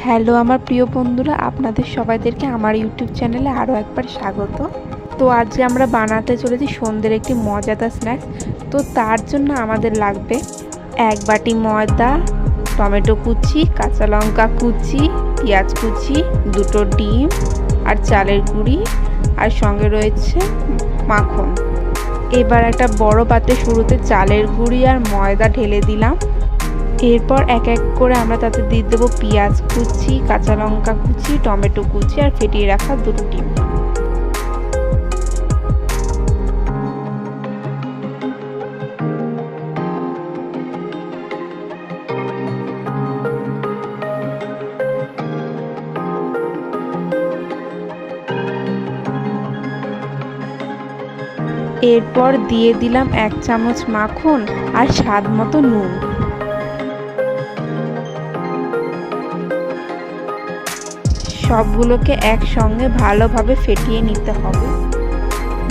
Hello আমার প্রিয় বন্ধুরা, আপনাদের সবাইদেরকে আমার ইউটিউব চ্যানেলে আরও একবার স্বাগত। তো আজকে আমরা বানাতে চলেছি সন্ধ্যের একটি মজাদার স্ন্যাক্স। তো তার জন্য আমাদের লাগবে 1 বাটি ময়দা, টমেটো কুচি, কাঁচা লঙ্কা কুচি, পেঁয়াজ কুচি, 2টো ডিম আর চালের গুঁড়ি, আর সঙ্গে রয়েছে মাখন। এবার একটা বড় পাত্রে শুরুতে চালের গুঁড়ি আর ময়দা ঢেলে দিলাম। এরপর এক এক করে আমরা তাতে দিয়ে দেবো পেঁয়াজ কুচি, কাঁচা লঙ্কা কুচি, টমেটো কুচি আর ফেটিয়ে রাখা 2টো ডিম। এরপর দিয়ে দিলাম 1 চামচ মাখন আর স্বাদ মতো নুন। সবগুলোকে একসঙ্গে ভালোভাবে ফেটিয়ে নিতে হবে।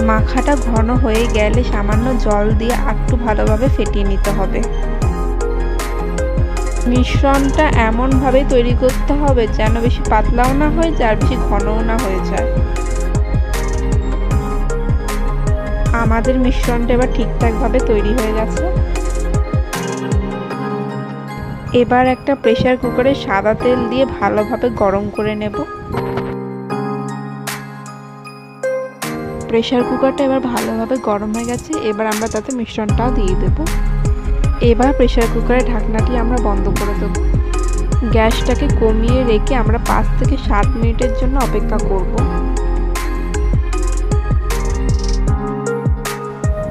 মাখাটা ঘন হয়ে গেলে সামান্য জল দিয়ে একটু ভালোভাবে ফেটিয়ে নিতে হবে। মিশ্রণটা এমনভাবে তৈরি করতে হবে যেন বেশি পাতলাও না হয়ে যায় আর বেশি ঘনও না হয়ে যায়। আমাদের মিশ্রণটা এবার ঠিকঠাকভাবে তৈরি হয়ে গেছে। এবার একটা প্রেসার কুকারে সাদা তেল দিয়ে ভালোভাবে গরম করে নেব। প্রেসার কুকারটা এবার ভালোভাবে গরম হয়ে গেছে। এবার আমরা তাতে মিশ্রণটাও দিয়ে দেব। এবার প্রেসার কুকারের ঢাকনাটি আমরা বন্ধ করে দেব। গ্যাসটাকে কমিয়ে রেখে আমরা 5 থেকে 7 মিনিটের জন্য অপেক্ষা করব।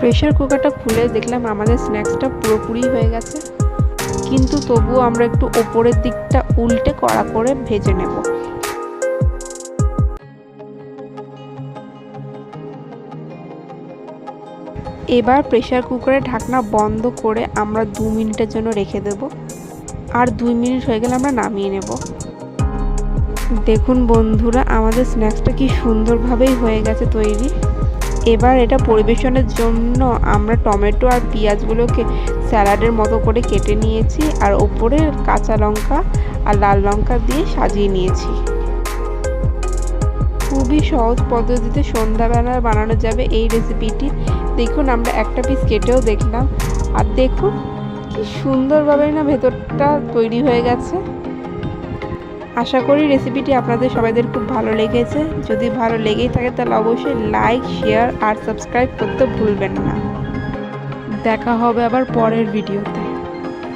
প্রেসার কুকারটা খুলে দেখলাম আমাদের স্ন্যাক্সটা পুরোপুরি হয়ে গেছে, কিন্তু তবুও আমরা একটু ওপরের দিকটা উল্টে কড়া করে ভেজে নেব। এবার প্রেসার কুকারের ঢাকনা বন্ধ করে আমরা 2 মিনিটের জন্য রেখে দেব। আর 2 মিনিট হয়ে গেলে আমরা নামিয়ে নেব। দেখুন বন্ধুরা, আমাদের স্ন্যাক্সটা কি সুন্দরভাবেই হয়ে গেছে তৈরি। এবার এটা পরিবেশনের জন্য আমরা টমেটো আর পেঁয়াজগুলোকে স্যালাডের মতো করে কেটে নিয়েছি আর ওপরে কাঁচা লঙ্কা আর লাল লঙ্কা দিয়ে সাজিয়ে নিয়েছি। খুবই সহজ পদ্ধতিতে সন্ধ্যাবেলা বানানো যাবে এই রেসিপিটি। দেখুন আমরা একটা পিস কেটেও দেখলাম, আর দেখুন কি সুন্দরভাবে না ভেতরটা তৈরি হয়ে গেছে। আশা করি রেসিপিটি আপনাদের সবাইদের খুব ভালো লেগেছে। যদি ভালো লেগেই থাকে তাহলে অবশ্যই লাইক, শেয়ার আর সাবস্ক্রাইব করতে ভুলবেন না। দেখা হবে আবার পরের ভিডিওতে।